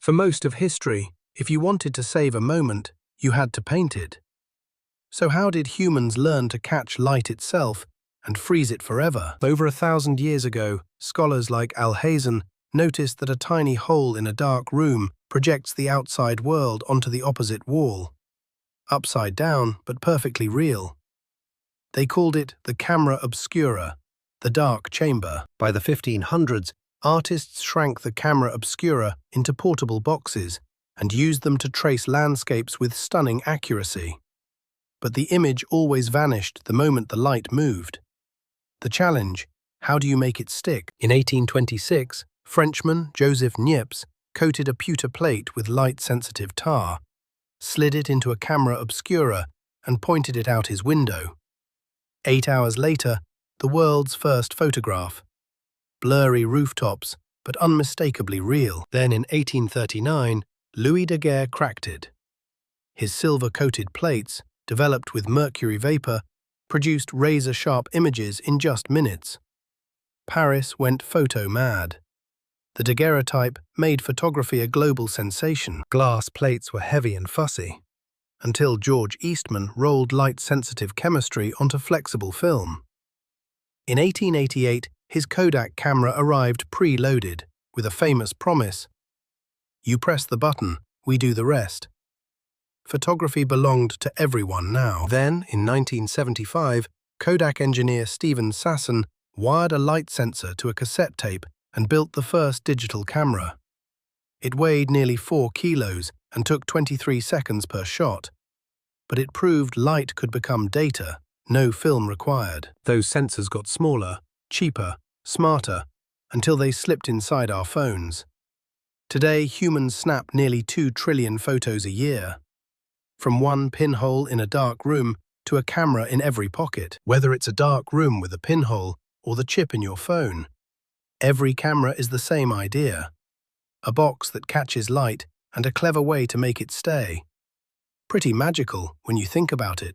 For most of history, if you wanted to save a moment, you had to paint it. So how did humans learn to catch light itself and freeze it forever? Over 1,000 years ago, scholars like Alhazen noticed that a tiny hole in a dark room projects the outside world onto the opposite wall. Upside down, but perfectly real. They called it the camera obscura, the dark chamber. By the 1500s, artists shrank the camera obscura into portable boxes and used them to trace landscapes with stunning accuracy. But the image always vanished the moment the light moved. The challenge: how do you make it stick? In 1826, Frenchman Joseph Niepce coated a pewter plate with light-sensitive tar, slid it into a camera obscura, and pointed it out his window. 8 hours later, the world's first photograph. Blurry rooftops, but unmistakably real. Then in 1839, Louis Daguerre cracked it. His silver-coated plates, developed with mercury vapor, produced razor-sharp images in just minutes. Paris went photo-mad. The daguerreotype made photography a global sensation. Glass plates were heavy and fussy, until George Eastman rolled light-sensitive chemistry onto flexible film. In 1888, his Kodak camera arrived preloaded, with a famous promise: "You press the button, we do the rest." Photography belonged to everyone now. Then, in 1975, Kodak engineer Steven Sasson wired a light sensor to a cassette tape and built the first digital camera. It weighed nearly 4 kilos and took 23 seconds per shot. But it proved light could become data, no film required. Those sensors got smaller, cheaper, smarter, until they slipped inside our phones. Today, humans snap nearly 2 trillion photos a year. From one pinhole in a dark room to a camera in every pocket. Whether it's a dark room with a pinhole or the chip in your phone, every camera is the same idea: a box that catches light and a clever way to make it stay. Pretty magical when you think about it.